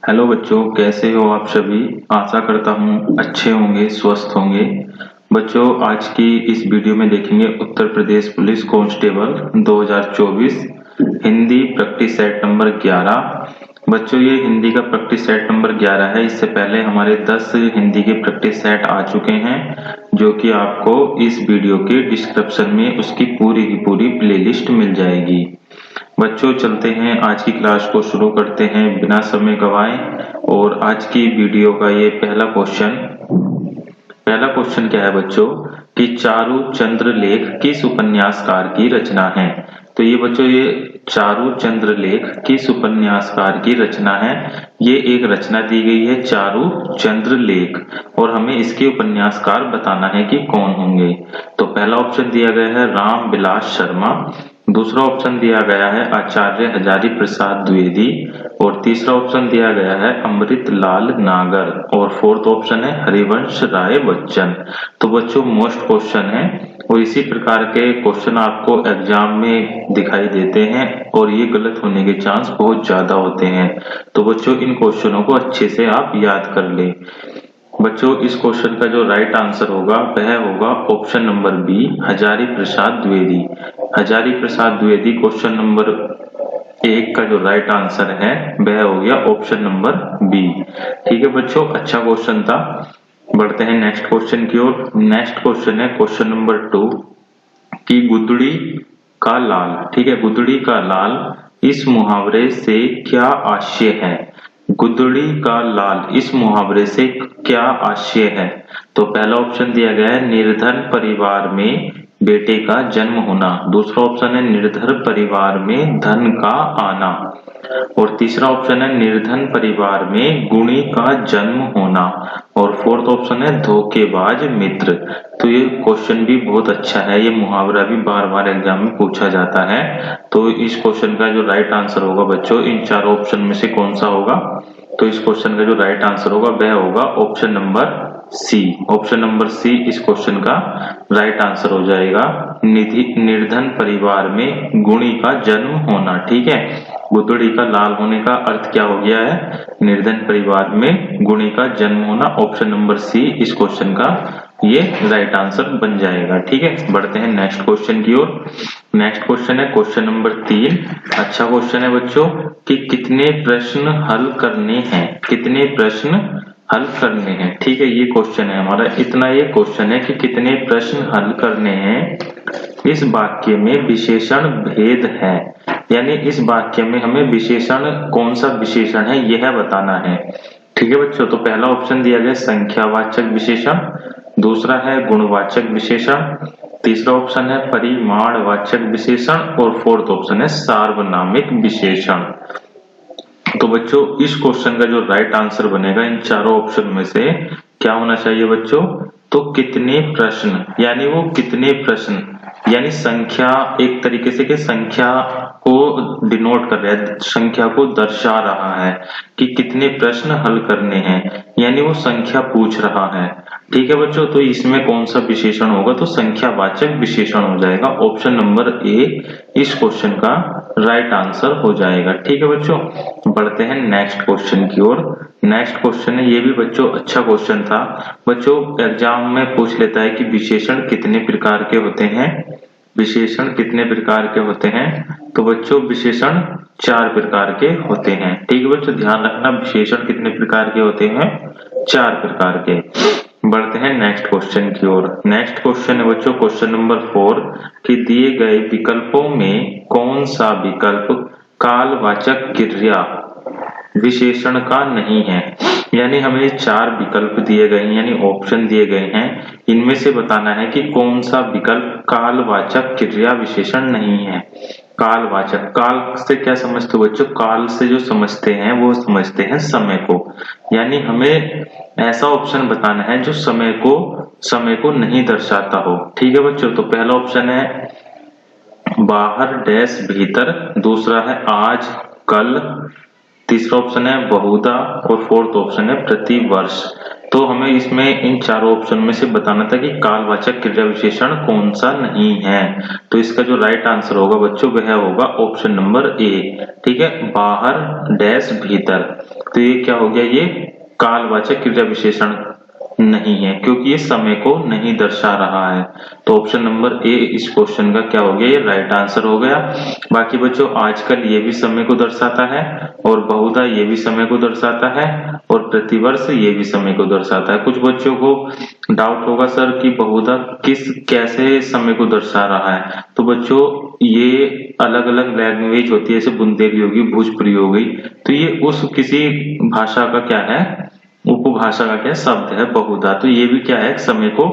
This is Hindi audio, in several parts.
हेलो बच्चों, कैसे हो आप सभी। आशा करता हूँ अच्छे होंगे, स्वस्थ होंगे। बच्चों, आज की इस वीडियो में देखेंगे Uttar Pradesh police constable 2024 Hindi practice set number 11। बच्चों, ये हिंदी का प्रैक्टिस सेट नंबर 11 है। इससे पहले हमारे 10 हिंदी के प्रैक्टिस सेट आ चुके हैं, जो कि आपको इस वीडियो के डिस्क्रिप्शन में उसकी पूरी की पूरी प्लेलिस्ट मिल जाएगी। बच्चों, चलते हैं आज की क्लास को शुरू करते हैं बिना समय गवाए। और आज की वीडियो का ये पहला क्वेश्चन क्या है बच्चों कि चारु चंद्र लेख किस उपन्यासकार की रचना है। तो ये बच्चों, ये चारु चंद्र लेख किस उपन्यासकार की रचना है। ये एक रचना दी गई है चारु चंद्र लेख, और हमें इसके उपन्यासकार बताना है कि कौन होंगे। तो पहला ऑप्शन दिया गया है राम विलास शर्मा, दूसरा ऑप्शन दिया गया है आचार्य हजारी प्रसाद द्विवेदी, और तीसरा ऑप्शन दिया गया है अमृत लाल नागर, और फोर्थ ऑप्शन है हरिवंश राय बच्चन। तो बच्चों, मोस्ट क्वेश्चन है और इसी प्रकार के क्वेश्चन आपको एग्जाम में दिखाई देते हैं, और ये गलत होने के चांस बहुत ज्यादा होते हैं। तो बच्चों, इन क्वेश्चनों को अच्छे से आप याद कर ले। बच्चों, इस क्वेश्चन का जो राइट आंसर होगा वह होगा option number B, Hazari Prasad Dwivedi. Hazari Prasad Dwivedi question number 1 का जो राइट आंसर है वह हो गया ऑप्शन नंबर बी। ठीक है बच्चों, अच्छा क्वेश्चन था। बढ़ते हैं नेक्स्ट क्वेश्चन की ओर। नेक्स्ट क्वेश्चन है क्वेश्चन नंबर 2 कि गुदड़ी का लाल, ठीक है, गुदड़ी का लाल इस मुहावरे से क्या आशय है। गुदड़ी का लाल इस मुहावरे से क्या आशय है। तो पहला ऑप्शन दिया गया है निर्धन परिवार में बेटे का जन्म होना, दूसरा ऑप्शन है निर्धन परिवार में धन का आना, और तीसरा ऑप्शन है निर्धन परिवार में गुणी का जन्म होना, और फोर्थ ऑप्शन है धोखेबाज मित्र। तो ये क्वेश्चन भी बहुत अच्छा है, ये मुहावरा भी बार बार एग्जाम में पूछा जाता है। तो इस क्वेश्चन का जो राइट आंसर होगा बच्चों, इन चारों ऑप्शन में से कौन सा होगा। तो इस क्वेश्चन का जो राइट आंसर होगा वह होगा option number C. Option number C इस क्वेश्चन का राइट आंसर हो जाएगा। निर्धन परिवार में गुणी का जन्म होना। ठीक है, गुदड़ी का लाल होने का अर्थ क्या हो गया है, निर्धन परिवार में गुणी का जन्म होना। ऑप्शन नंबर सी इस क्वेश्चन का ये राइट आंसर बन जाएगा। ठीक है, बढ़ते हैं नेक्स्ट क्वेश्चन की ओर। नेक्स्ट क्वेश्चन है क्वेश्चन नंबर 3। अच्छा क्वेश्चन है बच्चों कि कितने प्रश्न हल करने हैं, कितने प्रश्न हल करने हैं। ठीक है, ये क्वेश्चन है हमारा, इतना ये क्वेश्चन है कि कितने प्रश्न हल करने हैं। इस वाक्य में विशेषण भेद है, यानी इस वाक्य में हमें विशेषण, कौन सा विशेषण है यह बताना है। ठीक है बच्चों, तो पहला ऑप्शन दिया गया संख्यावाचक विशेषण, दूसरा है गुणवाचक विशेषण, तीसरा ऑप्शन है परिमाणवाचक विशेषण, और फोर्थ ऑप्शन है सार्वनामिक विशेषण। तो बच्चों, इस क्वेश्चन का जो राइट आंसर बनेगा इन चारों ऑप्शन में से क्या होना चाहिए बच्चों, तो कितने प्रश्न, यानी वो कितने प्रश्न, यानी संख्या, एक तरीके से कि संख्या को डिनोट कर रहा है, संख्या को दर्शा रहा है कि कितने प्रश्न हल करने हैं, यानी वो संख्या पूछ रहा है। ठीक है बच्चों, तो इसमें कौन सा विशेषण होगा, तो संख्यावाचक विशेषण हो जाएगा। ऑप्शन नंबर ए इस क्वेश्चन का राइट आंसर हो जाएगा। ठीक है बच्चों, बढ़ते हैं नेक्स्ट क्वेश्चन की ओर। नेक्स्ट क्वेश्चन है, ये भी बच्चों अच्छा क्वेश्चन था। बच्चों, एग्जाम में पूछ लेता है कि विशेषण कितने प्रकार के होते हैं, विशेषण कितने प्रकार के होते हैं। तो बच्चों, विशेषण 4 प्रकार के होते हैं। ठीक है बच्चों, ध्यान रखना, विशेषण कितने प्रकार के होते हैं, 4 प्रकार के। बढ़ते हैं नेक्स्ट क्वेश्चन की ओर। नेक्स्ट क्वेश्चन है बच्चों क्वेश्चन नंबर 4 कि दिए गए विकल्पों में कौन सा विकल्प कालवाचक क्रिया विशेषण का नहीं है। यानी हमें 4 विकल्प दिए गए हैं, यानी ऑप्शन दिए गए हैं, इनमें से बताना है कि कौन सा विकल्प कालवाचक क्रिया विशेषण नहीं है। कालवाचक, काल से क्या समझते हो बच्चों, काल से जो समझते हैं वो समझते हैं समय को, यानी हमें ऐसा ऑप्शन बताना है जो समय को नहीं दर्शाता हो। ठीक है बच्चों, तो पहला ऑप्शन है बाहर डैश भीतर, दूसरा है आज कल, तीसरा ऑप्शन है बहुधा, और फोर्थ ऑप्शन है प्रति वर्ष। तो हमें इसमें इन चारों ऑप्शन में से बताना था कि कालवाचक क्रिया विशेषण कौन सा नहीं है। तो इसका जो राइट आंसर होगा बच्चों वह होगा ऑप्शन नंबर ए। ठीक है, बाहर डैश भीतर। तो ये क्या हो गया, ये कालवाचक क्रिया विशेषण नहीं है क्योंकि ये समय को नहीं दर्शा रहा है। तो ऑप्शन नंबर ए इस क्वेश्चन का क्या हो गया, ये राइट आंसर हो गया। बाकी बच्चों आजकल ये भी समय को दर्शाता है और बहुधा ये भी समय को दर्शाता है और प्रतिवर्ष ये भी समय को दर्शाता है। कुछ बच्चों को डाउट होगा सर कि बहुधा किस कैसे समय को दर्शा रहा है। तो बच्चों ये अलग अलग लैंग्वेज होती है, जैसे बुंदेली होगी, भोजपुरी हो गई, तो ये उस किसी भाषा का क्या है, उपभाषा का क्या शब्द है बहुधा। तो ये भी क्या है, समय को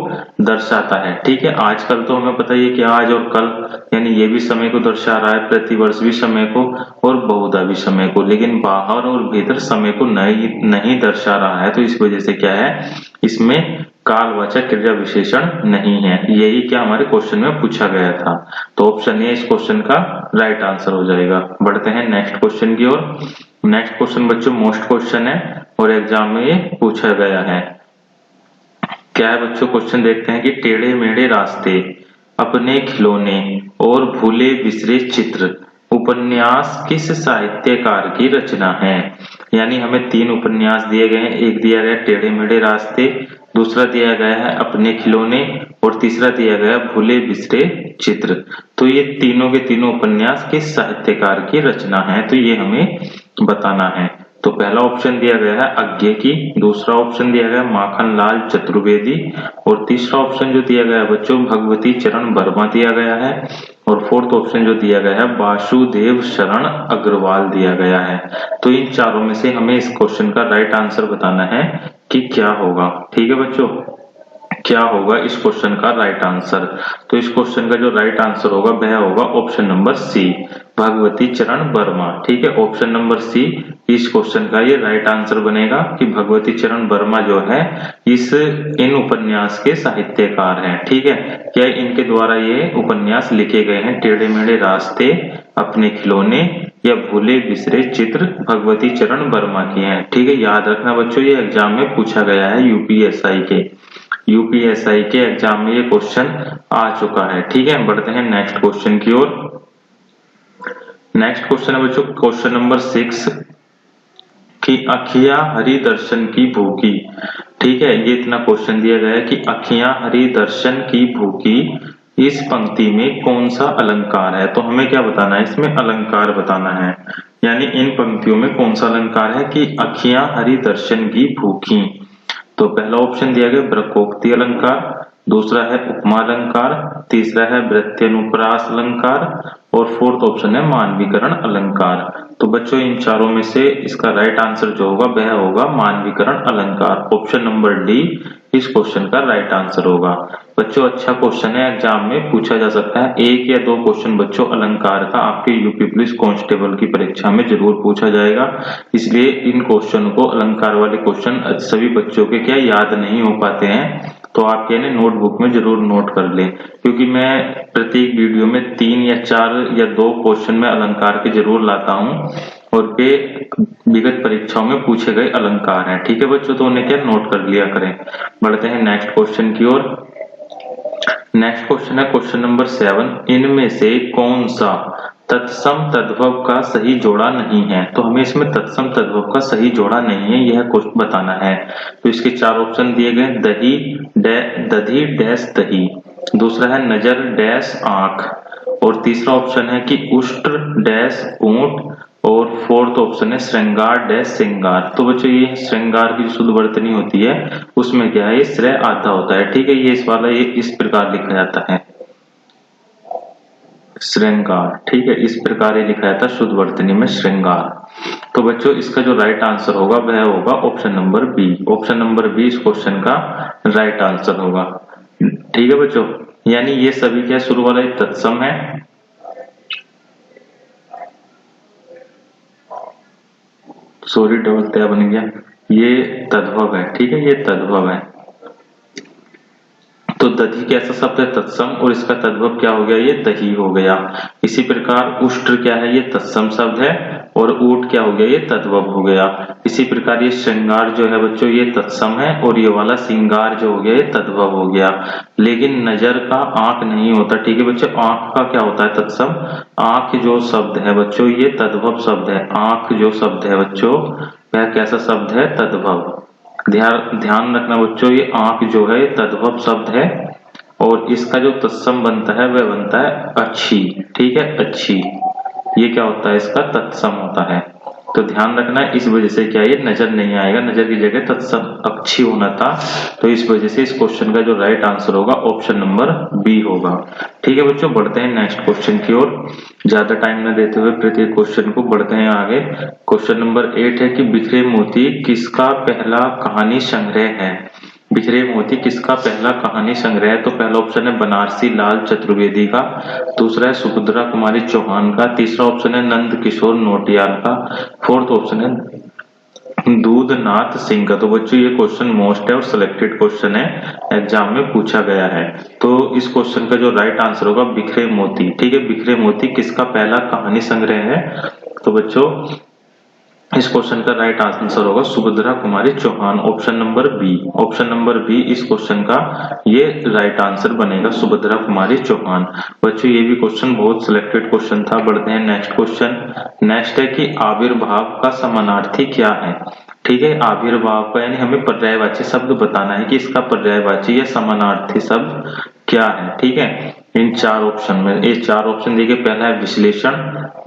दर्शाता है। ठीक है, आजकल तो हमें पता ही है कि आज और कल, यानी ये भी समय को दर्शा रहा है, प्रतिवर्ष भी समय को और बहुधा भी समय को, लेकिन बाहर और भीतर समय को नहीं दर्शा रहा है। तो इस वजह से क्या है, इसमें कालवाचक क्रिया विशेषण नहीं है। यही क्या हमारे क्वेश्चन में पूछा गया था। तो ऑप्शन ए इस क्वेश्चन का राइट आंसर हो जाएगा। बढ़ते हैं नेक्स्ट क्वेश्चन की ओर। नेक्स्ट क्वेश्चन बच्चों मोस्ट क्वेश्चन है और एग्जाम में ये पूछा गया है। क्या है बच्चों, क्वेश्चन देखते हैं कि टेढ़े मेढ़े रास्ते, अपने खिलौने और भूले बिसरे चित्र उपन्यास किस साहित्यकार की रचना है। यानी हमें तीन उपन्यास दिए गए हैं। एक दिया गया टेढ़े मेढ़े रास्ते, दूसरा दिया गया है अपने खिलौने और तीसरा दिया गया भूले बिसरे चित्र। तो ये तीनों के तीनों उपन्यास किस साहित्यकार की रचना है, तो ये हमें बताना है। तो पहला ऑप्शन दिया गया है अज्ञे की, दूसरा ऑप्शन दिया गया माखनलाल चतुर्वेदी और तीसरा ऑप्शन जो दिया गया है बच्चों भगवती चरण वर्मा दिया गया है और फोर्थ ऑप्शन जो दिया गया है वासुदेव शरण अग्रवाल दिया गया है। तो इन चारों में से हमें इस क्वेश्चन का राइट आंसर बताना है कि क्या होगा। ठीक है बच्चों, क्या होगा इस क्वेश्चन का राइट आंसर। तो इस क्वेश्चन का जो राइट आंसर होगा वह होगा ऑप्शन नंबर सी, भगवती चरण वर्मा। ठीक है, ऑप्शन नंबर सी इस क्वेश्चन का ये राइट आंसर बनेगा कि भगवती चरण वर्मा जो है इन उपन्यास के साहित्यकार हैं। ठीक है, क्या इनके द्वारा ये उपन्यास लिखे गए हैं, टेढ़े मेढ़े रास्ते, अपने खिलौने या भूले बिसरे चित्र भगवती चरण वर्मा की हैं। ठीक है, याद रखना बच्चों ये एग्जाम में पूछा गया है, यूपीएसआई के एग्जाम में ये क्वेश्चन आ चुका है। ठीक है, बढ़ते हैं नेक्स्ट क्वेश्चन की ओर। नेक्स्ट क्वेश्चन है बच्चों क्वेश्चन नंबर 6 कि अखियां हरि दर्शन की भूखी। ठीक है, ये इतना क्वेश्चन दिया गया है कि अखियां हरि दर्शन की भूखी, इस पंक्ति में कौन सा अलंकार है। तो हमें क्या बताना है, इसमें अलंकार बताना है। यानी इन पंक्तियों में कौन सा अलंकार है कि अखियां हरि दर्शन की भूखी। तो पहला ऑप्शन दिया गया ब्रकोक्ति अलंकार, दूसरा है उपमा अलंकार, तीसरा है वृत्त्यनुप्रास अलंकार और फोर्थ ऑप्शन है मानवीकरण अलंकार। तो बच्चों इन चारों में से इसका राइट आंसर जो होगा वह होगा मानवीकरण अलंकार। ऑप्शन नंबर डी इस क्वेश्चन का राइट आंसर होगा। बच्चों अच्छा क्वेश्चन है, एग्जाम में पूछा जा सकता है। एक या दो क्वेश्चन बच्चों अलंकार का आपके यूपी पुलिस कांस्टेबल की परीक्षा में जरूर पूछा जाएगा, इसलिए इन क्वेश्चन को, अलंकार वाले क्वेश्चन सभी बच्चों के क्या याद नहीं हो पाते हैं। तो आप यानी नोटबुक में जरूर नोट कर लें, क्योंकि मैं प्रत्येक वीडियो में 3 या 4 या 2 क्वेश्चन में अलंकार के जरूर लाता हूं और वे विगत परीक्षाओं में पूछे गए अलंकार हैं। ठीक है बच्चों, तो उन्हें क्या नोट कर लिया करें। बढ़ते हैं नेक्स्ट क्वेश्चन की ओर। नेक्स्ट क्वेश्चन है क्वेश्चन नंबर 7, इनमें से कौन सा तत्सम तद्भव का सही जोड़ा नहीं है। तो हमें इसमें तत्सम तद्भव का सही जोड़ा नहीं है यह क्वेश्चन बताना है। तो इसके 4 ऑप्शन दिए गए, दही दधी डैश दही, दूसरा है नजर डैश आंख और तीसरा ऑप्शन है कि उष्ट डैश ऊंट और फोर्थ ऑप्शन है श्रृंगार डैश श्रृंगार। तो बच्चों ये श्रृंगार की शुद्ध वर्तनी होती है उसमें क्या है, श्रेय आधा होता है। ठीक है, ये इस वाला ये इस प्रकार लिखा जाता है श्रृंगार। ठीक है, इस प्रकार ये लिखा जाता है शुद्ध वर्तनी में श्रृंगार। तो बच्चों इसका जो राइट आंसर होगा वह होगा option number B. Option number B इस क्वेश्चन का राइट आंसर होगा। ठीक है बच्चों, यानी ये सभी क्या शुरू वाला तत्सम है, सॉरी डबल तय बन गया, ये तद्भव है। ठीक है, ये तद्भव है। तो दधी कैसा शब्द है? तत्सम, और इसका तद्भव क्या हो गया? ये दही हो गया। इसी प्रकार उष्ट्र क्या है? ये तत्सम शब्द है, और ऊट क्या हो गया? ये तद्भव हो गया। इसी प्रकार ये श्रृंगार जो है बच्चों ये तत्सम है, और ये वाला सिंगार जो हो गया ये तद्भव हो गया। लेकिन नजर का आंख नहीं होता, ठीक है बच्चों। आंख का क्या होता है? तत्सम। आंख जो शब्द है बच्चों ये तद्भव शब्द है। आंख जो शब्द है बच्चों वह कैसा शब्द है? तद्भव। ध्यान रखना बच्चों, ये आंख जो है तद्भव शब्द है, और इसका जो तत्सम बनता है वह बनता है अच्छी, ठीक है, अच्छी। ये क्या होता है? इसका तत्सम होता है। तो ध्यान रखना, इस वजह से क्या ये नजर नहीं आएगा, नजर की जगह तत्सम अच्छी होना था। तो इस वजह से इस क्वेश्चन का जो राइट आंसर होगा ऑप्शन नंबर बी होगा। ठीक है बच्चों, बढ़ते हैं नेक्स्ट क्वेश्चन की ओर। ज्यादा टाइम न देते हुए प्रत्येक क्वेश्चन को बढ़ते हैं आगे। क्वेश्चन नंबर 8 है कि बिखरे मोती किसका पहला कहानी संग्रह है? बिखरे मोती किसका पहला कहानी संग्रह है? तो पहला ऑप्शन है बनारसी लाल चतुर्वेदी का, दूसरा है सुभद्रा कुमारी चौहान का, तीसरा ऑप्शन है नंद किशोर नोटियाल का, फोर्थ ऑप्शन है दूधनाथ सिंह का। तो बच्चों ये क्वेश्चन मोस्ट है और सिलेक्टेड क्वेश्चन है, एग्जाम में पूछा गया है। तो इस क्वेश्चन का जो राइट आंसर होगा बिखरे मोती। ठीक है, बिखरे मोती किसका पहला कहानी संग्रह है? तो बच्चों इस क्वेश्चन का राइट आंसर होगा Subhadra Kumari Chauhan, option number B. Option number B इस क्वेश्चन का ये राइट आंसर बनेगा, सुभद्रा कुमारी चौहान। बच्चों ये भी क्वेश्चन बहुत सिलेक्टेड क्वेश्चन था। बढ़ते हैं नेक्स्ट क्वेश्चन। नेक्स्ट है कि आविर्भाव का समानार्थी क्या है? ठीक है, आविर्भाव का यानी हमें पर्यायवाची शब्द बताना है कि इसका पर्यायवाची या समानार्थी शब्द क्या है। ठीक है, इन चार ऑप्शन में, ये चार ऑप्शन देखिए, पहला है विश्लेषण,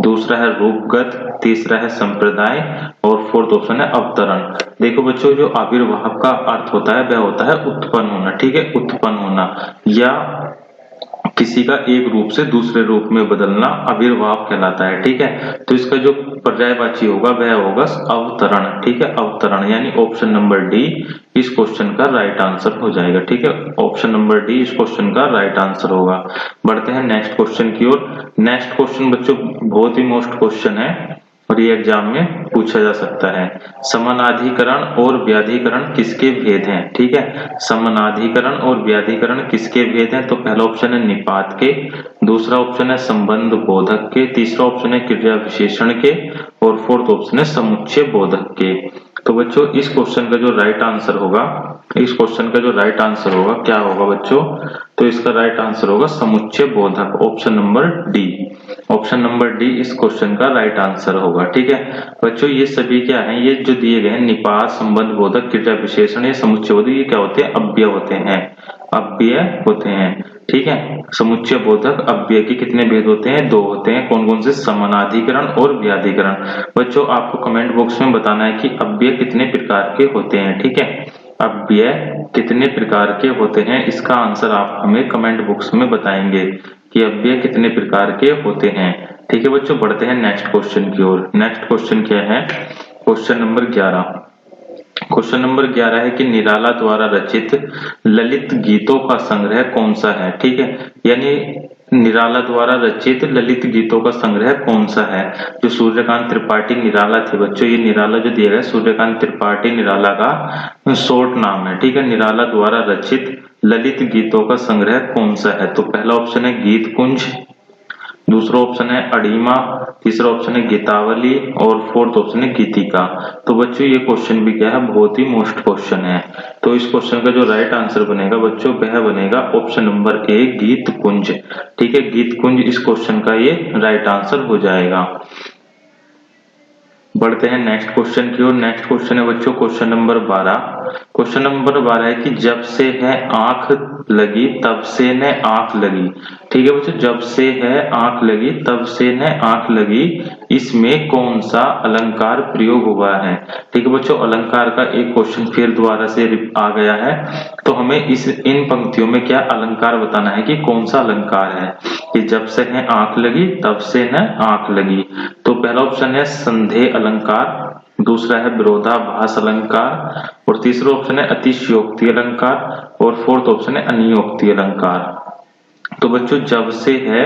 दूसरा है रूपगत, तीसरा है संप्रदाय, और फोर्थ ऑप्शन है अवतरण। देखो बच्चों, जो आविर्भाव का अर्थ होता है वह होता है उत्पन्न होना। ठीक है, उत्पन्न होना या किसी का एक रूप से दूसरे रूप में बदलना आविर्भाव कहलाता है। ठीक है, तो इसका जो पर्यायवाची होगा वह होगा अवतरण। ठीक है, अवतरण, यानी ऑप्शन नंबर डी इस क्वेश्चन का राइट आंसर हो जाएगा। ठीक है, ऑप्शन नंबर डी इस क्वेश्चन का राइट आंसर होगा। बढ़ते हैं नेक्स्ट क्वेश्चन की ओर। नेक्स्ट क्वेश्चन बच्चों बहुत ही मोस्ट क्वेश्चन है और ये एग्जाम में पूछा जा सकता है। समानाधिकरण और व्याधिकरण किसके भेद हैं? ठीक है, समानाधिकरण और व्याधिकरण किसके भेद हैं? तो पहला ऑप्शन है निपात के, दूसरा ऑप्शन है संबंध बोधक के, तीसरा ऑप्शन है क्रिया विशेषण के, और फोर्थ ऑप्शन है समुच्चय बोधक के। तो बच्चों इस क्वेश्चन का जो राइट आंसर होगा, इस क्वेश्चन का जो राइट आंसर होगा क्या होगा बच्चों? तो इसका राइट आंसर होगा समुच्चय बोधक, option number D. Option number D इस क्वेश्चन का राइट आंसर होगा। ठीक है बच्चों, ये सभी क्या है, ये जो दिए गए हैं निपात, संबंध बोधक, क्रिया विशेषण, ये समुच्चय बोधक, ये क्या होते हैं? अव्यय होते हैं, अव्यय होते हैं। ठीक है, समुच्चय बोधक अव्यय के कितने भेद होते हैं? दो होते हैं। कौन कौन से? समानाधिकरण और व्याधिकरण। बच्चों आपको कमेंट बॉक्स में बताना है कि अव्यय कितने प्रकार के होते हैं। ठीक है, अव्यय कितने प्रकार के होते हैं, इसका आंसर आप हमें कमेंट बॉक्स में बताएंगे कि अव्यय कितने प्रकार के होते हैं। ठीक है बच्चों, बढ़ते हैं नेक्स्ट क्वेश्चन की ओर। नेक्स्ट क्वेश्चन क्या है? Question number 11। क्वेश्चन नंबर 11 है कि निराला द्वारा रचित ललित गीतों का संग्रह कौन सा है? ठीक है, यानी निराला द्वारा रचित ललित गीतों का संग्रह कौन सा है? जो सूर्यकांत त्रिपाठी निराला थे बच्चों, ये निराला जो दिया गया सूर्यकांत त्रिपाठी निराला का शॉर्ट नाम है। ठीक है, निराला द्वारा रचित ललित गीतों का संग्रह कौन सा है? तो पहला ऑप्शन है गीत कुंज, दूसरा ऑप्शन है अड़ीमा, तीसरा ऑप्शन है गीतावली, और फोर्थ ऑप्शन है गीतिका। तो बच्चों ये क्वेश्चन भी क्या है? बहुत ही मोस्ट क्वेश्चन है। तो इस क्वेश्चन का जो राइट आंसर बनेगा बच्चों वह बनेगा ऑप्शन नंबर ए गीत कुंज। ठीक है, गीत कुंज इस क्वेश्चन का ये राइट आंसर हो जाएगा। बढ़ते हैं नेक्स्ट क्वेश्चन की ओर। नेक्स्ट क्वेश्चन है बच्चों क्वेश्चन नंबर 12। क्वेश्चन नंबर 12 है कि जब से है आंख लगी तब से न आंख लगी। ठीक है बच्चों, जब से है आंख लगी तब से न आंख लगी, इसमें कौन सा अलंकार प्रयोग हुआ है? ठीक है बच्चों, अलंकार का एक क्वेश्चन फिर दोबारा से आ गया है, तो हमें इन पंक्तियों में क्या अलंकार बताना है कि कौन सा अलंकार है कि जब से है आंख लगी तब से न आंख लगी। तो पहला ऑप्शन है संदेह अलंकार, दूसरा है विरोधाभास अलंकार, और तीसरा ऑप्शन है अतिशयोक्ति अलंकार, और फोर्थ ऑप्शन है अनियोक्ति अलंकार। तो बच्चों जब से है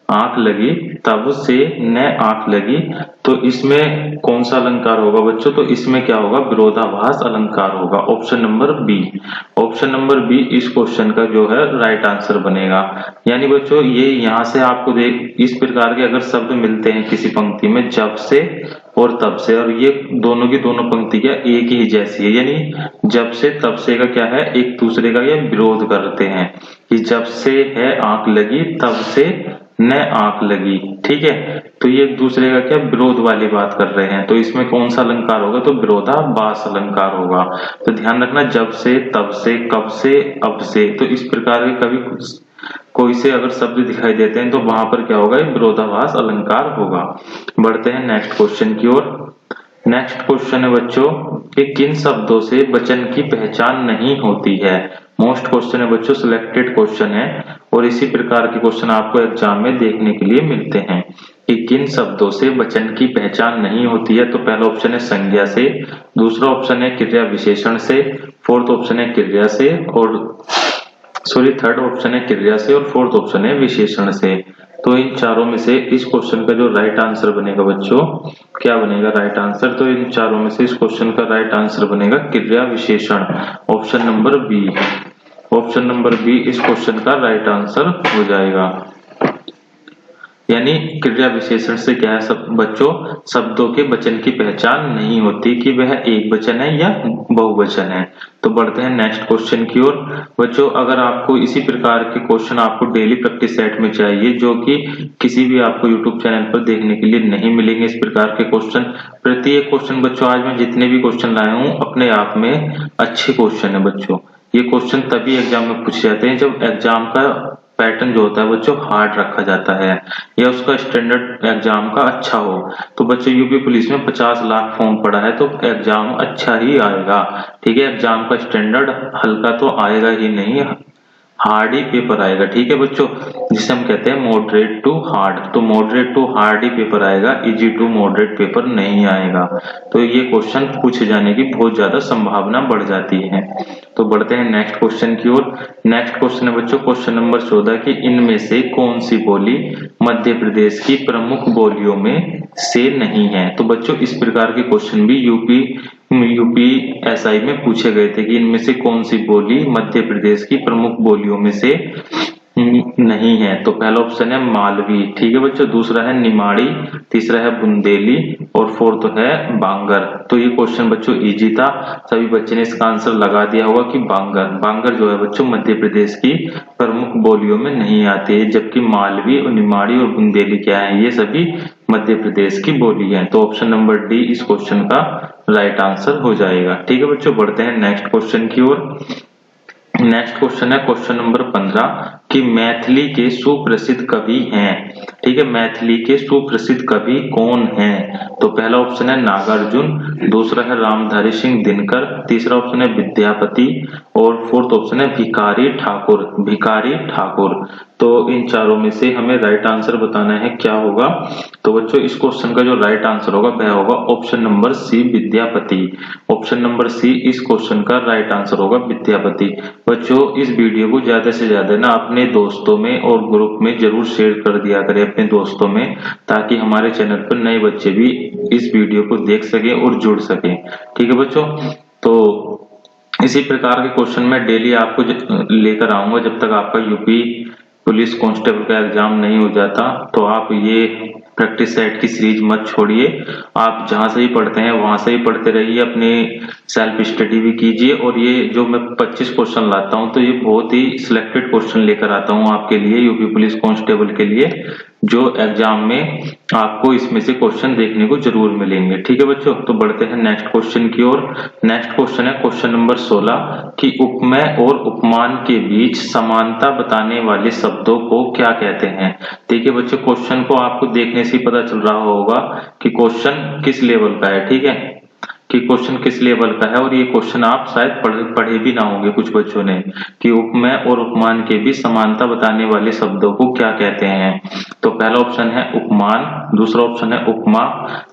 आंख लगी तब से न आंख लगी, तो इसमें कौन सा अलंकार होगा बच्चों? तो इसमें क्या होगा? विरोधाभास अलंकार होगा। Option number B, option number B इस क्वेश्चन का जो है राइट आंसर बनेगा। यानी बच्चों ये यहाँ से आपको देख इस प्रकार के अगर शब्द मिलते हैं किसी पंक्ति में जब से और तब से, और ये दोनों की दोनों पंक्ति क्या एक ही जैसी है, यानी जब से तब से का क्या है? एक दूसरे का ये विरोध करते हैं कि जब से है आंख लगी तब से न आंख लगी, ठीक है। तो ये एक दूसरे का क्या विरोध वाली बात कर रहे हैं, तो इसमें कौन सा अलंकार होगा? तो विरोधाभास अलंकार होगा। तो ध्यान रखना, जब से, तब से, कब से, अब से, तो इस प्रकार के कभी कोई से अगर शब्द दिखाई देते हैं तो वहां पर क्या होगा? विरोधाभास अलंकार होगा। बढ़ते हैं नेक्स्ट क्वेश्चन की ओर। नेक्स्ट क्वेश्चन है बच्चों कि किन शब्दों से वचन की पहचान नहीं होती है? मोस्ट क्वेश्चन है बच्चों, सिलेक्टेड क्वेश्चन है, और इसी प्रकार के क्वेश्चन आपको एग्जाम में देखने के लिए मिलते हैं कि किन शब्दों से वचन की पहचान नहीं होती है। तो पहला ऑप्शन है संज्ञा से, दूसरा ऑप्शन है क्रिया विशेषण से, फोर्थ ऑप्शन है क्रिया से, और थर्ड ऑप्शन है क्रिया से, और फोर्थ ऑप्शन है विशेषण से। तो इन चारों में से इस क्वेश्चन का जो राइट आंसर बनेगा बच्चों, क्या बनेगा राइट आंसर? तो इन चारों में से इस क्वेश्चन का राइट आंसर बनेगा क्रिया विशेषण, option number B. Option number B इस क्वेश्चन का राइट आंसर हो जाएगा। यानी क्रिया विशेषण से क्या है सब बच्चों? शब्दों के वचन की पहचान नहीं होती कि वह एक वचन है या बहुवचन है। तो बढ़ते हैं नेक्स्ट क्वेश्चन की ओर। बच्चों अगर आपको इसी प्रकार के क्वेश्चन आपको डेली प्रैक्टिस सेट में चाहिए, जो कि किसी भी आपको यूट्यूब चैनल पर देखने के लिए नहीं मिलेंगे इस प्रकार के क्वेश्चन, प्रत्येक क्वेश्चन बच्चों आज मैं जितने भी क्वेश्चन लाया हूँ अपने आप में अच्छे क्वेश्चन है बच्चों। ये क्वेश्चन तभी एग्जाम में पूछे जाते हैं जब एग्जाम का पैटर्न जो होता है बच्चों हार्ड रखा जाता है या उसका स्टैंडर्ड एग्जाम का अच्छा हो। तो बच्चों यूपी पुलिस में 50 लाख फॉर्म पड़ा है, तो एग्जाम अच्छा ही आएगा, ठीक है। एग्जाम का स्टैंडर्ड हल्का तो आएगा ही नहीं, हार्ड ही पेपर आएगा, ठीक है बच्चों, जिसे हम कहते हैं मॉडरेट टू हार्ड। तो मॉडरेट टू हार्ड ही पेपर आएगा, इजी टू मॉडरेट पेपर नहीं आएगा। तो ये क्वेश्चन पूछे जाने की बहुत ज्यादा संभावना बढ़ जाती है। तो बढ़ते हैं नेक्स्ट क्वेश्चन की ओर। नेक्स्ट क्वेश्चन है बच्चों क्वेश्चन नंबर 14 की इनमें से कौन सी बोली मध्य प्रदेश की प्रमुख बोलियों में से नहीं है? तो बच्चों इस प्रकार के क्वेश्चन भी यूपीएसआई में पूछे गए थे कि इनमें से कौन सी बोली मध्य प्रदेश की प्रमुख बोलियों में से नहीं है। तो पहला ऑप्शन है मालवी, ठीक है बच्चों, दूसरा है निमाड़ी, तीसरा है बुंदेली, और फोर्थ है बांगर। तो ये क्वेश्चन बच्चों इजी था, सभी बच्चे ने इसका आंसर लगा दिया होगा कि बांगर। बांगर जो है बच्चों मध्य प्रदेश की प्रमुख बोलियों में नहीं आती है, जबकि मालवी और निमाड़ी और बुंदेली क्या है, ये सभी मध्य प्रदेश की बोली है। तो ऑप्शन नंबर डी इस क्वेश्चन का राइट आंसर हो जाएगा, ठीक है बच्चों। बढ़ते हैं नेक्स्ट क्वेश्चन की ओर। नेक्स्ट क्वेश्चन है क्वेश्चन नंबर 15 कि मैथिली के सुप्रसिद्ध कवि हैं, ठीक है। मैथिली के सुप्रसिद्ध कवि कौन हैं? तो पहला ऑप्शन है नागार्जुन, दूसरा है रामधारी सिंह दिनकर, तीसरा ऑप्शन है विद्यापति, और फोर्थ ऑप्शन है भिखारी ठाकुर। भिखारी ठाकुर। तो इन चारों में से हमें राइट आंसर बताना है, क्या होगा? तो बच्चों इस क्वेश्चन का जो राइट आंसर होगा वह होगा option number C Vidyapati. Option number C इस क्वेश्चन का राइट आंसर होगा विद्यापति। बच्चों इस वीडियो को ज्यादा से ज्यादा ना अपने दोस्तों में और ग्रुप में जरूर शेयर कर दिया करें अपने दोस्तों में, ताकि हमारे चैनल पर नए बच्चे भी इस वीडियो को देख सके और जुड़ सके, ठीक है बच्चों। तो इसी प्रकार के क्वेश्चन मैं डेली आपको लेकर आऊंगा जब तक आपका यूपी पुलिस कांस्टेबल का एग्जाम नहीं हो जाता। तो आप ये प्रैक्टिस सेट की सीरीज मत छोड़िए, आप जहां से ही पढ़ते हैं वहां से ही पढ़ते रहिए, अपनी सेल्फ स्टडी भी कीजिए। और ये जो मैं 25 क्वेश्चन लाता हूं तो ये बहुत ही सिलेक्टेड क्वेश्चन लेकर आता हूं आपके लिए, यूपी पुलिस कांस्टेबल के लिए, जो एग्जाम में आपको इसमें से क्वेश्चन देखने को जरूर मिलेंगे, ठीक है बच्चों। तो बढ़ते हैं नेक्स्ट क्वेश्चन की ओर। नेक्स्ट क्वेश्चन है क्वेश्चन नंबर 16 कि उपमेय और उपमान के बीच समानता बताने वाले शब्दों को क्या कहते हैं? देखिए बच्चों क्वेश्चन को आपको देखने से पता चल रहा होगा कि क्वेश्चन किस लेवल का है, ठीक है। कि क्वेश्चन किस लेवल का है, और ये क्वेश्चन आप शायद पढ़े भी ना होंगे कुछ बच्चों ने, कि उपमेय और उपमान के बीच समानता बताने वाले शब्दों को क्या कहते हैं। तो पहला ऑप्शन है उपमान, दूसरा ऑप्शन है उपमा,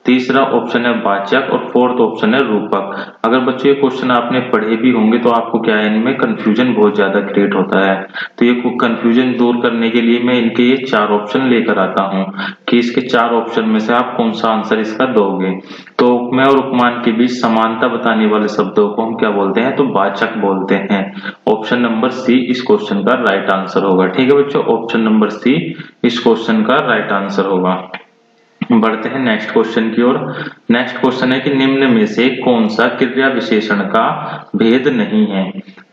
तीसरा ऑप्शन है वाचक और फोर्थ ऑप्शन है रूपक। अगर बच्चों ये क्वेश्चन आपने पढ़े भी होंगे तो आपको क्या है, इनमें कंफ्यूजन बहुत ज्यादा क्रिएट होता है। तो ये कंफ्यूजन दूर करने के लिए मैं इनके ये 4 ऑप्शन लेकर आता हूँ कि इसके 4 ऑप्शन में से आप कौन सा आंसर इसका दोगे। तो उपमेय और उपमान के बीच समानता बताने वाले शब्दों को हम क्या बोलते हैं, तो वाचक बोलते हैं। ऑप्शन नंबर सी इस क्वेश्चन का राइट आंसर होगा। ठीक है बच्चों, ऑप्शन नंबर सी इस क्वेश्चन का राइट आंसर होगा। बढ़ते हैं नेक्स्ट क्वेश्चन की ओर। नेक्स्ट क्वेश्चन है कि निम्न में से कौन सा क्रिया विशेषण का भेद नहीं है।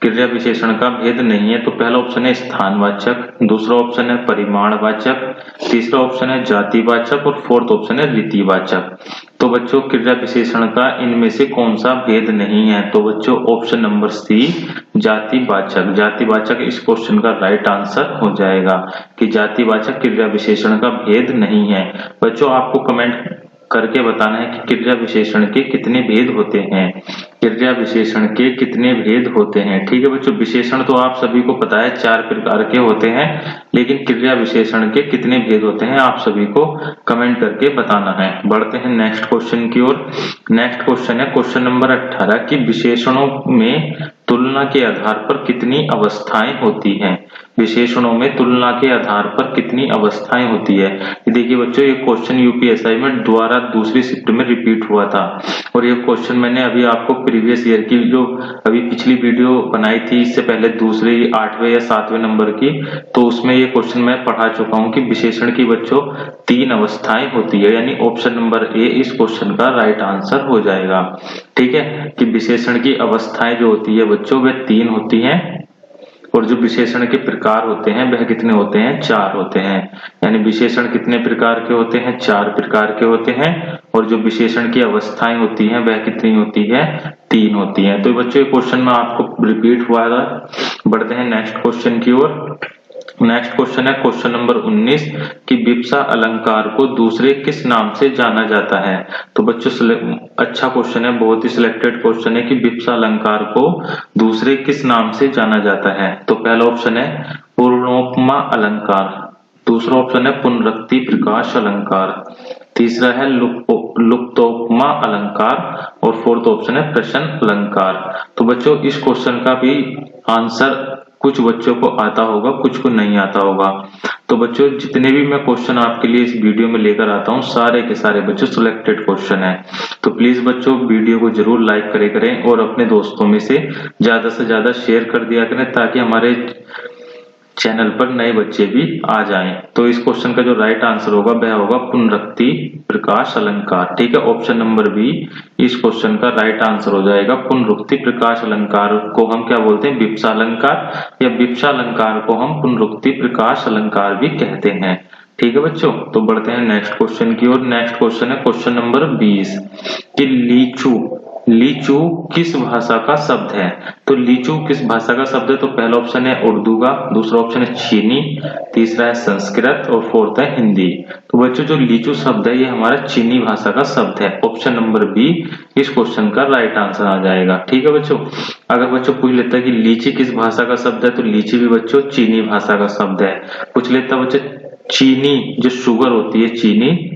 क्रिया विशेषण का भेद नहीं है, तो पहला ऑप्शन है स्थानवाचक, दूसरा ऑप्शन है परिमाणवाचक, तीसरा ऑप्शन है जातिवाचक और फोर्थ ऑप्शन है रीतिवाचक। तो बच्चों क्रिया विशेषण का इनमें से कौन सा भेद नहीं है, तो बच्चों ऑप्शन नंबर सी जातिवाचक। जातिवाचक इस क्वेश्चन का राइट आंसर हो जाएगा कि जातिवाचक क्रिया विशेषण का भेद नहीं है। बच्चों आपको कमेंट करके बताना है कि क्रिया विशेषण के कितने भेद होते हैं। क्रिया विशेषण के कितने भेद होते हैं। ठीक है बच्चों, विशेषण तो आप सभी को पता है 4 प्रकार के होते हैं, लेकिन क्रिया विशेषण के कितने भेद होते हैं आप सभी को कमेंट करके बताना है। बढ़ते हैं नेक्स्ट क्वेश्चन की ओर। नेक्स्ट क्वेश्चन है क्वेश्चन नंबर 18 कि विशेषणों में तुलना के आधार पर कितनी अवस्थाएं होती हैं। विशेषणों में तुलना के आधार पर कितनी अवस्थाएं होती है। देखिए बच्चों, ये क्वेश्चन यूपीएससी में दोबारा दूसरी शिफ्ट में रिपीट हुआ था, और ये क्वेश्चन मैंने अभी आपको प्रीवियस ईयर की जो अभी पिछली वीडियो बनाई थी, इससे पहले दूसरे 8वें या 7वें नंबर की, तो उसमें ये क्वेश्चन मैं पढ़ा चुका हूँ कि विशेषण की बच्चों 3 अवस्थाएं होती है, यानी ऑप्शन नंबर ए इस क्वेश्चन का राइट आंसर हो जाएगा। ठीक है, कि विशेषण की अवस्थाएं जो होती है बच्चों वह 3 होती हैं, और जो विशेषण के प्रकार होते हैं वह कितने होते हैं, 4 होते हैं। यानी विशेषण कितने प्रकार के होते हैं, 4 प्रकार के होते हैं, और जो विशेषण की अवस्थाएं होती हैं वह कितनी होती है, 3 होती हैं। तो बच्चों ये क्वेश्चन में आपको रिपीट हुआ था। बढ़ते हैं नेक्स्ट क्वेश्चन की ओर। नेक्स्ट क्वेश्चन है क्वेश्चन नंबर 19 कि विप्सा अलंकार को दूसरे किस नाम से जाना जाता है। तो बच्चों अच्छा क्वेश्चन है, बहुत ही सिलेक्टेड क्वेश्चन है कि विप्सा अलंकार को दूसरे किस नाम से जाना जाता है। तो पहला ऑप्शन है पूर्णोपमा अलंकार, दूसरा ऑप्शन है पुनरुक्ति प्रकाश अलंकार, तीसरा है लुप्तोपमा अलंकार, और फोर्थ ऑप्शन है प्रश्न अलंकार। तो बच्चों इस क्वेश्चन का भी आंसर कुछ बच्चों को आता होगा, कुछ को नहीं आता होगा। तो बच्चों जितने भी मैं क्वेश्चन आपके लिए इस वीडियो में लेकर आता हूँ सारे के सारे बच्चों सिलेक्टेड क्वेश्चन है। तो प्लीज बच्चों वीडियो को जरूर लाइक करें और अपने दोस्तों में से ज्यादा शेयर कर दिया करें, ताकि हमारे चैनल पर नए बच्चे भी आ जाएं। तो इस क्वेश्चन का जो राइट आंसर होगा वह होगा पुनरुक्ति प्रकाश अलंकार। ठीक है, ऑप्शन नंबर बी इस क्वेश्चन का राइट आंसर हो जाएगा। पुनरुक्ति प्रकाश अलंकार को हम क्या बोलते हैं, विप्सा अलंकार, या विप्सा अलंकार को हम पुनरुक्ति प्रकाश अलंकार भी कहते हैं। ठीक है बच्चों, तो बढ़ते हैं नेक्स्ट क्वेश्चन की ओर। नेक्स्ट क्वेश्चन है क्वेश्चन नंबर 20 कि लीचू किस भाषा का शब्द है। तो लीचू किस भाषा का शब्द है, तो पहला ऑप्शन है उर्दू का, दूसरा ऑप्शन है चीनी, तीसरा है संस्कृत और फोर्थ है हिंदी। तो बच्चों जो लीचू शब्द है ये हमारा चीनी भाषा का शब्द है। ऑप्शन नंबर बी इस क्वेश्चन का राइट आंसर आ जाएगा। ठीक है बच्चों, अगर बच्चों पूछ लेता है कि लीची किस भाषा का शब्द है, तो लीची भी बच्चों चीनी भाषा का शब्द है। पूछ लेता बच्चों चीनी जो शुगर होती है चीनी,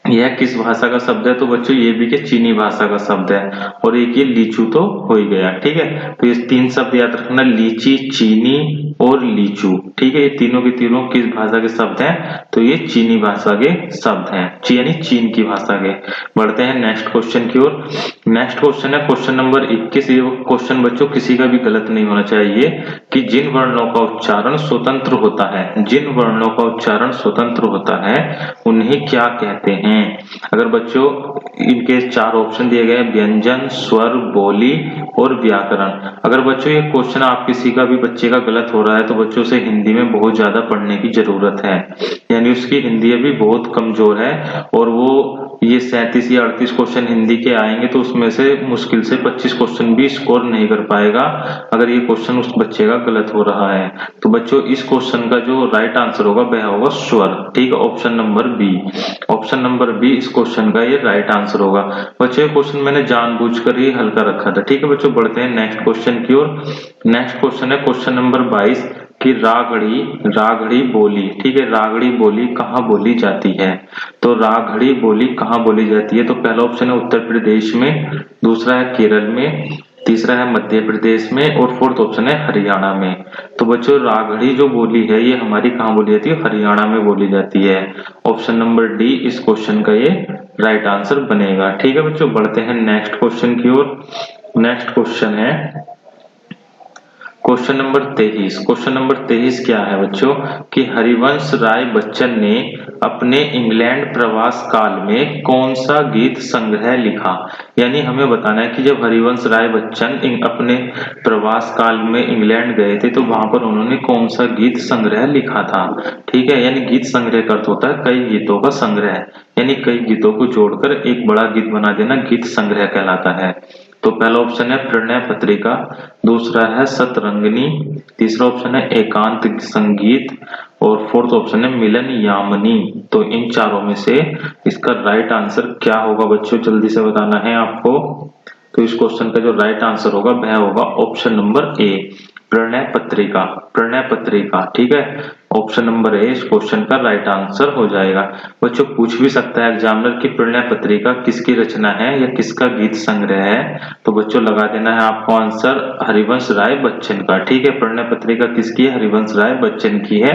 यह किस भाषा का शब्द है, तो बच्चों ये भी के चीनी भाषा का शब्द है, और एक ये लीचू तो हो ही गया। ठीक है, तो ये 3 शब्द याद रखना, लीची, चीनी और लीचू। ठीक है, ये तीनों के तीनों किस भाषा के शब्द हैं, तो ये चीनी भाषा के शब्द हैं, यानी चीन की भाषा के। बढ़ते हैं नेक्स्ट क्वेश्चन की ओर। नेक्स्ट क्वेश्चन है क्वेश्चन नंबर 21। ये क्वेश्चन बच्चों किसी का भी गलत नहीं होना चाहिए कि जिन वर्णों का उच्चारण स्वतंत्र होता है, जिन वर्णों का उच्चारण स्वतंत्र होता है उन्हें क्या कहते हैं। अगर बच्चों इनके 4 ऑप्शन दिए गए, व्यंजन, स्वर, बोली और व्याकरण। अगर बच्चों ये क्वेश्चन आप किसी का भी बच्चे का गलत हो हो रहा है तो बच्चों से हिंदी में बहुत ज्यादा पढ़ने की जरूरत है, यानी उसकी हिंदी अभी बहुत कमजोर है और वो ये 37 या 38 क्वेश्चन हिंदी के आएंगे तो उसमें से मुश्किल से 25 क्वेश्चन भी स्कोर नहीं कर पाएगा अगर ये क्वेश्चन उस बच्चे का गलत हो रहा है। तो बच्चों इस क्वेश्चन का जो राइट आंसर होगा वह होगा स्वर, ठीक है, option number B. Option number B इस क्वेश्चन का ये राइट आंसर होगा। बच्चों ये क्वेश्चन मैंने जानबूझकर ही हल्का रखा था, ठीक है बच्चों। बढ़ते हैं नेक्स्ट क्वेश्चन की ओर। नेक्स्ट क्वेश्चन है क्वेश्चन नंबर 22 कि रागड़ी बोली, ठीक है, रागड़ी बोली कहाँ बोली जाती है। तो रागड़ी बोली कहाँ बोली जाती है, तो पहला ऑप्शन है उत्तर प्रदेश में, दूसरा है केरल में, तीसरा है मध्य प्रदेश में और फोर्थ ऑप्शन है हरियाणा में। तो बच्चों रागड़ी जो बोली है ये हमारी कहाँ बोली जाती है, हरियाणा में बोली जाती है। ऑप्शन नंबर डी इस क्वेश्चन का ये राइट आंसर बनेगा, ठीक है बच्चों। बढ़ते हैं नेक्स्ट क्वेश्चन की ओर। नेक्स्ट क्वेश्चन है क्वेश्चन नंबर 23। क्वेश्चन नंबर 23 क्या है बच्चों कि हरिवंश राय बच्चन ने अपने इंग्लैंड प्रवास काल में कौन सा गीत संग्रह लिखा। यानी हमें बताना है कि जब हरिवंश राय बच्चन अपने प्रवास काल में इंग्लैंड गए थे तो वहां पर उन्होंने कौन सा गीत संग्रह लिखा था, ठीक है। यानी गीत संग्रह का अर्थ होता है कई गीतों का संग्रह, यानी कई गीतों को जोड़कर एक बड़ा गीत बना देना गीत संग्रह कहलाता है। तो पहला ऑप्शन है प्रणय पत्रिका, दूसरा है सतरंगिनी, तीसरा ऑप्शन है एकांत संगीत और फोर्थ ऑप्शन है मिलन यामिनी। तो इन चारों में से इसका राइट आंसर क्या होगा बच्चों, जल्दी से बताना है आपको। तो इस क्वेश्चन का जो राइट आंसर होगा वह होगा ऑप्शन नंबर ए प्रणय पत्रिका, प्रणय पत्रिका, ठीक है। ऑप्शन नंबर ए इस क्वेश्चन का राइट आंसर हो जाएगा। बच्चों पूछ भी सकता है एग्जामिनर की प्रणय पत्रिका किसकी रचना है या किसका गीत संग्रह है, तो बच्चों लगा देना है आपको आंसर हरिवंश राय बच्चन का, ठीक है। प्रणय पत्रिका किसकी है, हरिवंश राय बच्चन की है।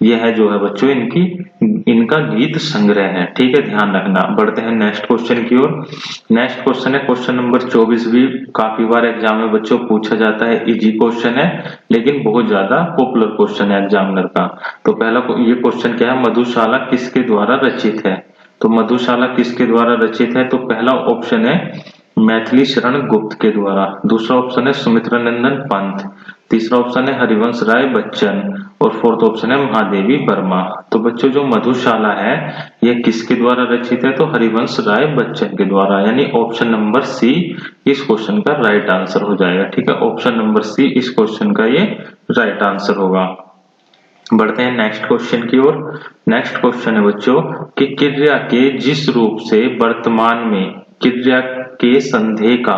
यह है जो है बच्चों इनका गीत संग्रह है, ठीक है, ध्यान रखना। बढ़ते हैं नेक्स्ट क्वेश्चन की ओर। नेक्स्ट क्वेश्चन है क्वेश्चन नंबर 24, भी काफी बार एग्जाम में बच्चों पूछा जाता है, इजी क्वेश्चन है लेकिन बहुत ज्यादा पॉपुलर क्वेश्चन है एग्जामिनर का। तो पहला ये क्वेश्चन क्या है, मधुशाला किसके द्वारा रचित है। तो मधुशाला किसके द्वारा रचित है, तो पहला ऑप्शन है मैथिली शरण गुप्त के द्वारा, दूसरा ऑप्शन है सुमित्रा नंदन पंत, तीसरा ऑप्शन है हरिवंश राय बच्चन और फोर्थ ऑप्शन है महादेवी वर्मा। तो बच्चों जो मधुशाला है यह किसके द्वारा रचित है, तो हरिवंश राय बच्चन के द्वारा, यानी ऑप्शन नंबर सी इस क्वेश्चन का राइट आंसर हो जाएगा, ठीक है। ऑप्शन नंबर सी इस क्वेश्चन का ये राइट आंसर होगा। बढ़ते हैं नेक्स्ट क्वेश्चन की ओर। नेक्स्ट क्वेश्चन है बच्चों कि क्रिया के जिस रूप से वर्तमान में क्रिया के संदेह का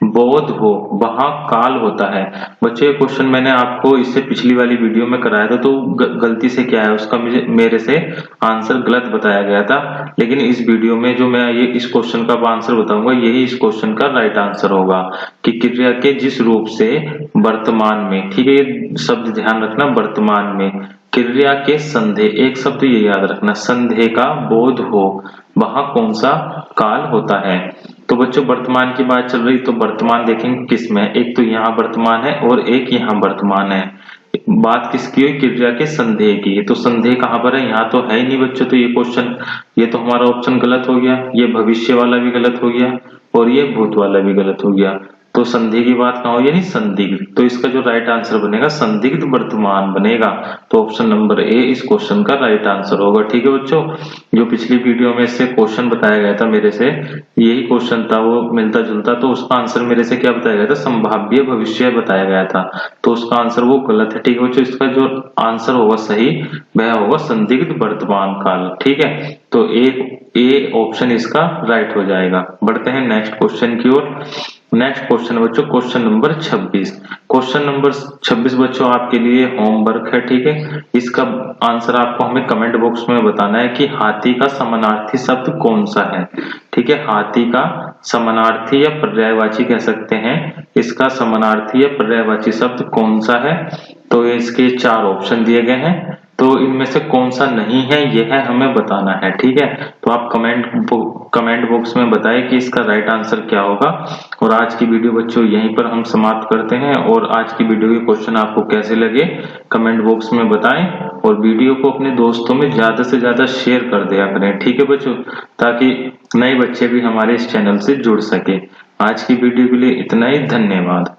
बोध हो वहां काल होता है। बच्चों ये क्वेश्चन मैंने आपको इससे पिछली वाली वीडियो में कराया था, तो गलती से क्या है उसका मेरे से आंसर गलत बताया गया था, लेकिन इस वीडियो में जो मैं ये इस क्वेश्चन का आंसर बताऊंगा यही इस क्वेश्चन का राइट आंसर होगा कि क्रिया के जिस रूप से वर्तमान में, ठीक है, ये शब्द ध्यान रखना, वर्तमान में क्रिया के संदेह, एक शब्द ये याद रखना, संदेह का बोध हो वहां कौन सा काल होता है। तो बच्चों वर्तमान की बात चल रही, तो वर्तमान देखेंगे किस में, एक तो यहाँ वर्तमान है और एक यहाँ वर्तमान है। बात किसकी हुई, क्रिया के संदेह की, तो संदेह कहाँ पर है, यहाँ तो है ही नहीं बच्चों। तो ये क्वेश्चन, ये तो हमारा ऑप्शन गलत हो गया, ये भविष्य वाला भी गलत हो गया और ये भूत वाला भी गलत हो गया। तो संधि की बात कहाँ हो, यानी संदिग्ध। तो इसका जो राइट आंसर बनेगा संदिग्ध वर्तमान बनेगा। तो ऑप्शन नंबर ए इस क्वेश्चन का राइट आंसर होगा, ठीक है बच्चों। जो पिछली वीडियो में इससे क्वेश्चन बताया गया था मेरे से, यही क्वेश्चन था, वो मिलता जुलता, तो उसका आंसर मेरे से क्या बताया गया था, संभाव्य भविष्य बताया गया था, तो उसका आंसर वो गलत है, ठीक है बच्चों। इसका जो आंसर होगा सही वह होगा संदिग्ध वर्तमान काल, ठीक है। तो ए ऑप्शन इसका राइट हो जाएगा। बढ़ते हैं नेक्स्ट क्वेश्चन की ओर। नेक्स्ट क्वेश्चन बच्चों क्वेश्चन नंबर 26। क्वेश्चन नंबर 26 बच्चों आपके लिए होमवर्क है, ठीक है। इसका आंसर आपको हमें कमेंट बॉक्स में बताना है कि हाथी का समानार्थी शब्द कौन सा है, ठीक है। हाथी का समानार्थी या पर्यायवाची कह सकते हैं, इसका समानार्थी या पर्यायवाची शब्द कौन सा है। तो इसके 4 ऑप्शन दिए गए हैं, तो इनमें से कौन सा नहीं है यह हमें बताना है, ठीक है। तो आप कमेंट बॉक्स में बताएं कि इसका राइट आंसर क्या होगा। और आज की वीडियो बच्चों यहीं पर हम समाप्त करते हैं। और आज की वीडियो के क्वेश्चन आपको कैसे लगे कमेंट बॉक्स में बताएं और वीडियो को अपने दोस्तों में ज्यादा से ज्यादा शेयर कर दिया करें, ठीक है बच्चों, ताकि नए बच्चे भी हमारे इस चैनल से जुड़ सके। आज की वीडियो के लिए इतना ही, धन्यवाद।